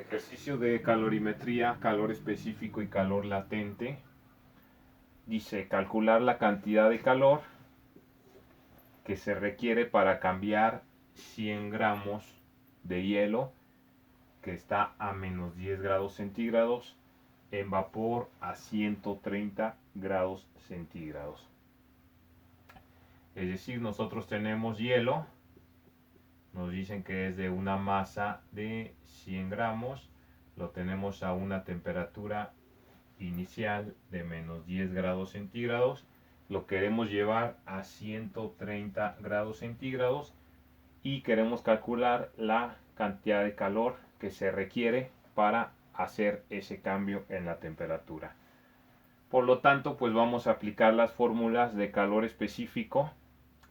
Ejercicio de calorimetría, calor específico y calor latente. Dice calcular la cantidad de calor que se requiere para cambiar 100 gramos de hielo que está a menos 10 grados centígrados en vapor a 130 grados centígrados. Es decir, nosotros tenemos hielo, nos dicen que es de una masa de 100 gramos, lo tenemos a una temperatura inicial de menos 10 grados centígrados, lo queremos llevar a 130 grados centígrados y queremos calcular la cantidad de calor que se requiere para hacer ese cambio en la temperatura. Por lo tanto, pues vamos a aplicar las fórmulas de calor específico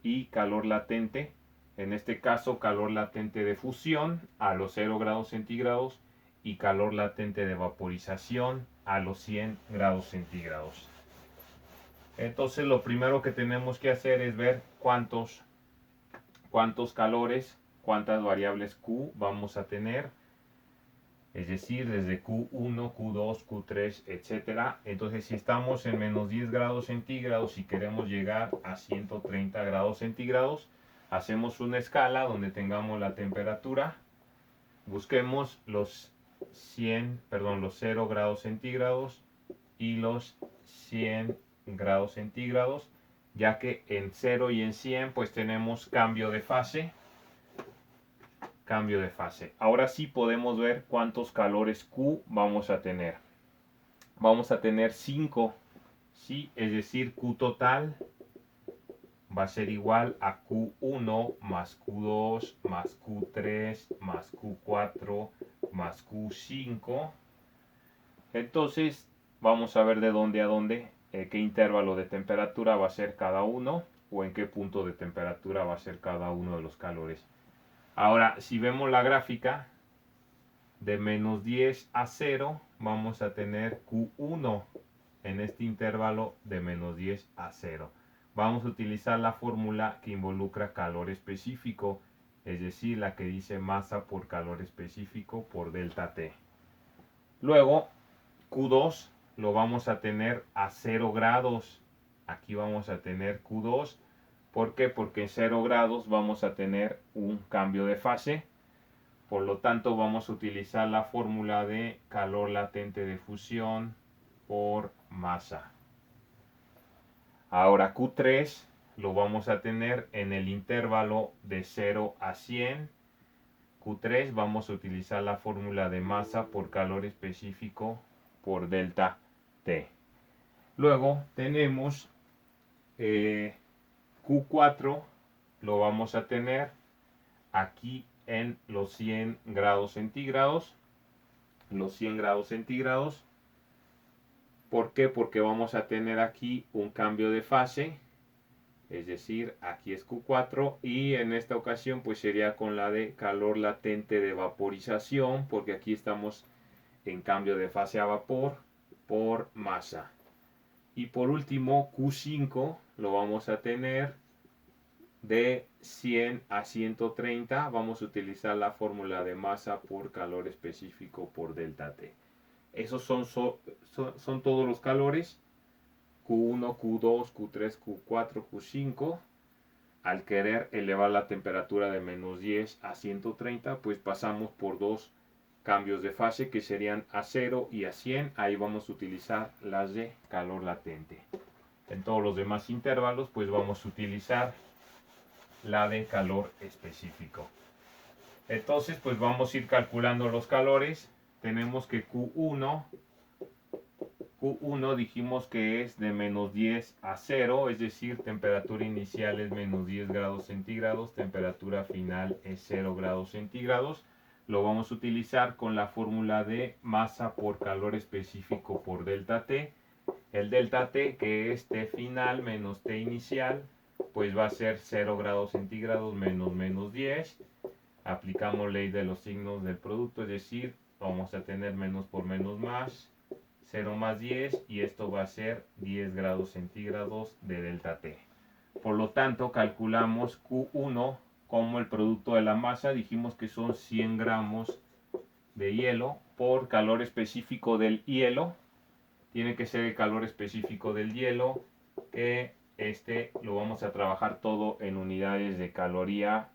y calor latente. En este caso, calor latente de fusión a los 0 grados centígrados y calor latente de vaporización a los 100 grados centígrados. Entonces, lo primero que tenemos que hacer es ver cuántos calores, cuántas variables Q vamos a tener. Es decir, desde Q1, Q2, Q3, etc. Entonces, si estamos en menos 10 grados centígrados y queremos llegar a 130 grados centígrados, hacemos una escala donde tengamos la temperatura. Busquemos los 0 grados centígrados y los 100 grados centígrados, ya que en 0 y en 100 pues tenemos cambio de fase. Ahora sí podemos ver cuántos calores Q vamos a tener. Vamos a tener 5, ¿sí? Es decir, Q total va a ser igual a Q1 más Q2 más Q3 más Q4 más Q5. Entonces vamos a ver de dónde a dónde, qué intervalo de temperatura va a ser cada uno o en qué punto de temperatura va a ser cada uno de los calores. Ahora, si vemos la gráfica, de menos 10 a 0, vamos a tener Q1 en este intervalo de menos 10 a 0. Vamos a utilizar la fórmula que involucra calor específico, es decir, la que dice masa por calor específico por delta T. Luego, Q2 lo vamos a tener a 0 grados. Aquí vamos a tener Q2. ¿Por qué? Porque en 0 grados vamos a tener un cambio de fase. Por lo tanto, vamos a utilizar la fórmula de calor latente de fusión por masa. Ahora Q3 lo vamos a tener en el intervalo de 0 a 100. Q3 vamos a utilizar la fórmula de masa por calor específico por delta T. Luego tenemos Q4, lo vamos a tener aquí en los 100 grados centígrados. ¿Por qué? Porque vamos a tener aquí un cambio de fase. Es decir, aquí es Q4 y en esta ocasión pues sería con la de calor latente de vaporización, porque aquí estamos en cambio de fase a vapor por masa. Y por último, Q5 lo vamos a tener de 100 a 130. Vamos a utilizar la fórmula de masa por calor específico por delta T. Esos son todos los calores. Q1, Q2, Q3, Q4, Q5. Al querer elevar la temperatura de menos 10 a 130, pues pasamos por dos cambios de fase que serían a 0 y a 100. Ahí vamos a utilizar las de calor latente. En todos los demás intervalos, pues vamos a utilizar la de calor específico. Entonces, pues vamos a ir calculando los calores. Tenemos que Q1 dijimos que es de menos 10 a 0, es decir, temperatura inicial es menos 10 grados centígrados, temperatura final es 0 grados centígrados. Lo vamos a utilizar con la fórmula de masa por calor específico por delta T. El delta T, que es T final menos T inicial, pues va a ser 0 grados centígrados menos 10. Aplicamos ley de los signos del producto, es decir, vamos a tener menos por menos más, 0 más 10, y esto va a ser 10 grados centígrados de delta T. Por lo tanto, calculamos Q1 como el producto de la masa. Dijimos que son 100 gramos de hielo por calor específico del hielo. Tiene que ser el calor específico del hielo, que lo vamos a trabajar todo en unidades de caloría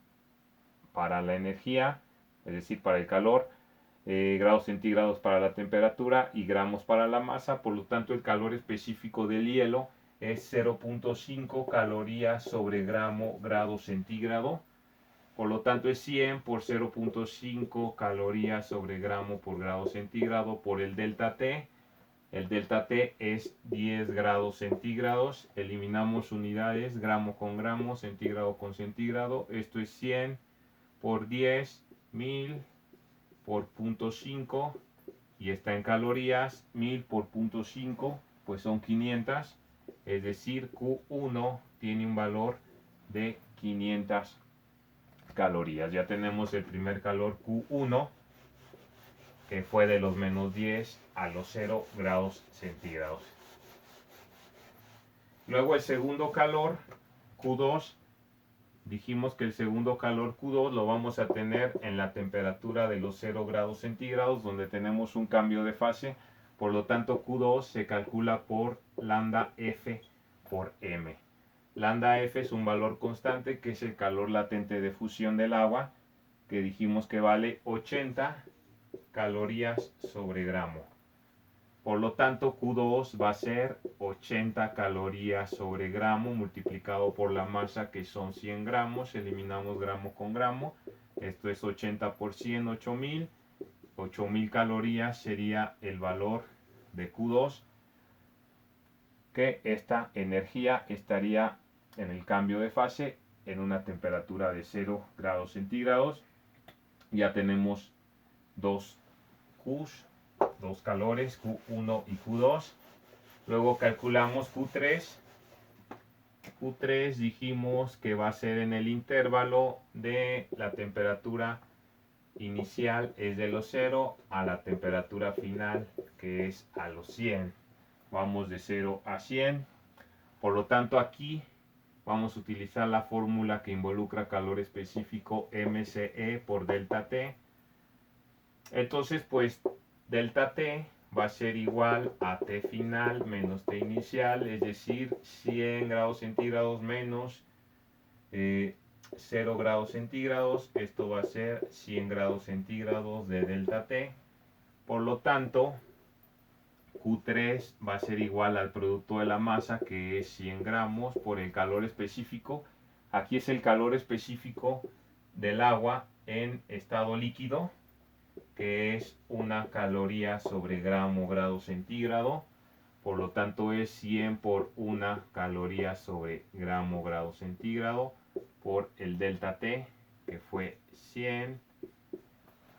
para la energía, es decir, para el calor, grados centígrados para la temperatura y gramos para la masa. Por lo tanto, el calor específico del hielo es 0.5 calorías sobre grado centígrado. Por lo tanto, es 100 por 0.5 calorías sobre gramo por grado centígrado por el delta T. El delta T es 10 grados centígrados. Eliminamos unidades, gramo con gramo, centígrado con centígrado. Esto es 100 por 10, 1000 por 0.5 y está en calorías. 1000 por 0.5 pues son 500, es decir, Q1 tiene un valor de 500 calorías. Ya tenemos el primer calor Q1, que fue de los menos 10 a los 0 grados centígrados. Luego el segundo calor Q2, dijimos que el segundo calor Q2 lo vamos a tener en la temperatura de los 0 grados centígrados, donde tenemos un cambio de fase. Por lo tanto, Q2 se calcula por lambda F por M. Lambda F es un valor constante, que es el calor latente de fusión del agua, que dijimos que vale 80 calorías sobre gramo. Por lo tanto, Q2 va a ser 80 calorías sobre gramo multiplicado por la masa, que son 100 gramos. Eliminamos gramo con gramo. Esto es 80 por 100, 8000. 8000 calorías sería el valor de Q2, que esta energía estaría en el cambio de fase en una temperatura de 0 grados centígrados. Ya tenemos dos Qs, dos calores, Q1 y Q2. Luego calculamos Q3. Q3 dijimos que va a ser en el intervalo de la temperatura inicial, es de los 0, a la temperatura final, que es a los 100. Vamos de 0 a 100. Por lo tanto, aquí vamos a utilizar la fórmula que involucra calor específico MCE por delta T. Entonces, pues delta T va a ser igual a T final menos T inicial, es decir, 100 grados centígrados menos 0 grados centígrados. Esto va a ser 100 grados centígrados de delta T. Por lo tanto, Q3 va a ser igual al producto de la masa, que es 100 gramos, por el calor específico. Aquí es el calor específico del agua en estado líquido, que es una caloría sobre gramo grado centígrado. Por lo tanto, es 100 por una caloría sobre gramo grado centígrado por el delta T, que fue 100.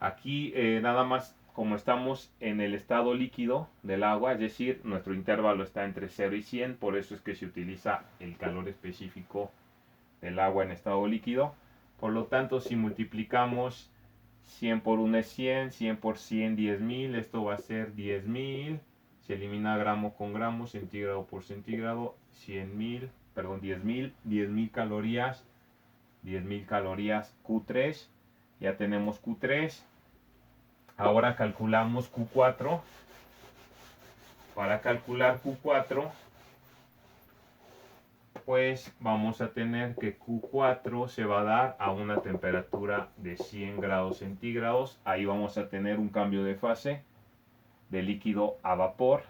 Aquí nada más, como estamos en el estado líquido del agua, es decir, nuestro intervalo está entre 0 y 100, por eso es que se utiliza el calor específico del agua en estado líquido. Por lo tanto, si multiplicamos 100 por 1 es 100, 100 por 100, 10.000, esto va a ser 10.000. Se elimina gramo con gramo, centígrado por centígrado, 100.000, perdón, 10.000 calorías, 10.000 calorías Q3. Ya tenemos Q3. Ahora calculamos Q4. Para calcular Q4, pues vamos a tener que Q4 se va a dar a una temperatura de 100 grados centígrados. Ahí vamos a tener un cambio de fase de líquido a vapor.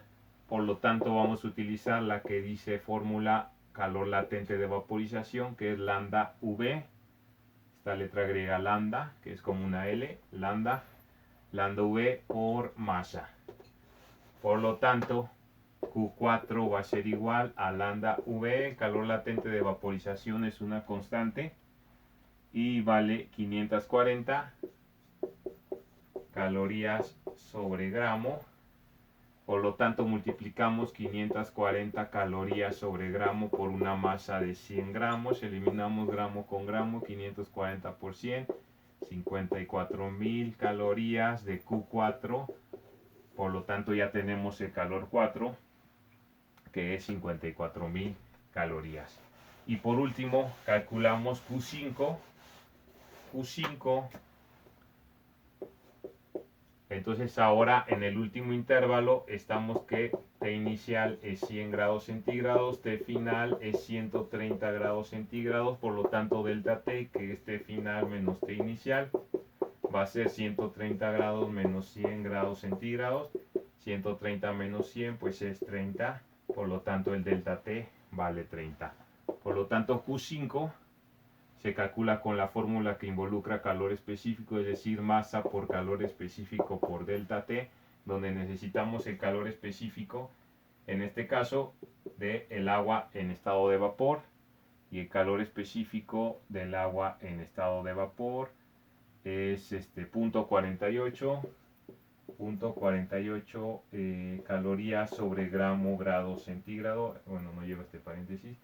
Por lo tanto, vamos a utilizar la que dice fórmula calor latente de vaporización, que es lambda V. Esta letra griega lambda, que es como una L, lambda V por masa. Por lo tanto, Q4 va a ser igual a lambda V. El calor latente de vaporización es una constante y vale 540 calorías sobre gramo. Por lo tanto, multiplicamos 540 calorías sobre gramo por una masa de 100 gramos. Eliminamos gramo con gramo, 540 por 100, 54.000 calorías de Q4. Por lo tanto, ya tenemos el calor 4, que es 54.000 calorías. Y por último, calculamos Q5. Q5 Entonces ahora en el último intervalo estamos que T inicial es 100 grados centígrados, T final es 130 grados centígrados, por lo tanto delta T, que es T final menos T inicial, va a ser 130 grados menos 100 grados centígrados. 130 menos 100 pues es 30, por lo tanto el delta T vale 30. Por lo tanto Q5 se calcula con la fórmula que involucra calor específico, es decir, masa por calor específico por delta T, donde necesitamos el calor específico, en este caso, del agua en estado de vapor, y el calor específico del agua en estado de vapor es punto 48 calorías sobre gramo grado centígrado. Bueno, no lleva este paréntesis.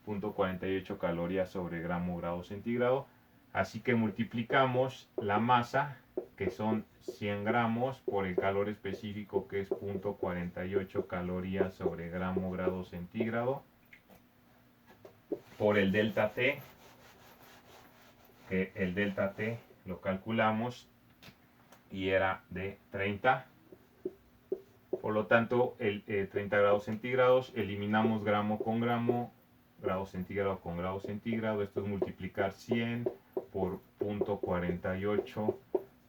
0.48 calorías sobre gramo grado centígrado. Así que multiplicamos la masa, que son 100 gramos, por el calor específico, que es 0.48 calorías sobre gramo grado centígrado, por el delta T, que el delta T lo calculamos y era de 30. Por lo tanto, el 30 grados centígrados, eliminamos gramo con gramo, grado centígrado con grado centígrado. Esto es multiplicar 100 por 0.48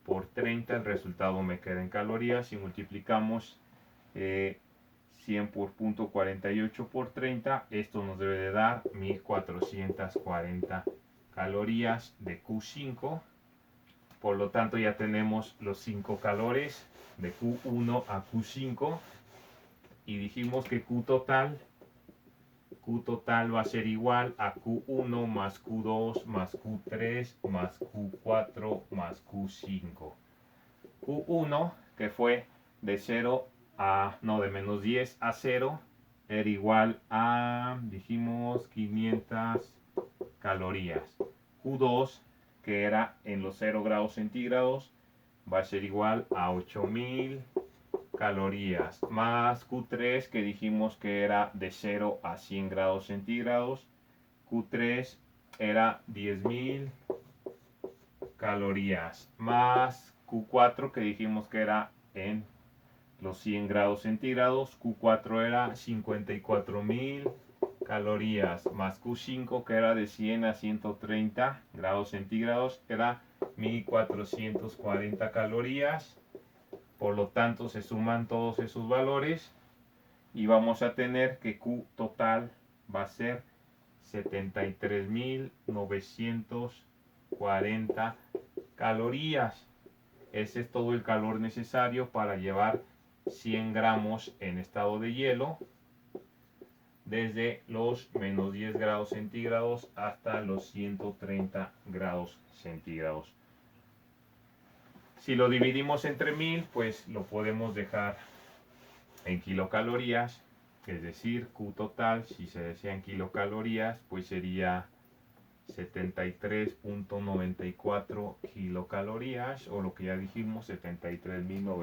por 30. El resultado me queda en calorías. Si multiplicamos 100 por 0.48 por 30, esto nos debe de dar 1440 calorías de Q5. Por lo tanto, ya tenemos los 5 calores de Q1 a Q5 y dijimos que Q total va a ser igual a Q1 más Q2 más Q3 más Q4 más Q5. Q1, que fue de 0 a, no, de menos 10 a 0, era igual a, dijimos, 500 calorías. Q2, que era en los 0 grados centígrados, va a ser igual a 8000 calorías, más Q3, que dijimos que era de 0 a 100 grados centígrados. Q3 era 10.000 calorías, más Q4, que dijimos que era en los 100 grados centígrados. Q4 era 54.000 calorías, más Q5, que era de 100 a 130 grados centígrados, era 1440 calorías. Por lo tanto, se suman todos esos valores y vamos a tener que Q total va a ser 73.940 calorías. Ese es todo el calor necesario para llevar 100 gramos en estado de hielo desde los menos 10 grados centígrados hasta los 130 grados centígrados. Si lo dividimos entre 1000, pues lo podemos dejar en kilocalorías, es decir, Q total, si se desea en kilocalorías, pues sería 73.94 kilocalorías, o lo que ya dijimos, 73.900.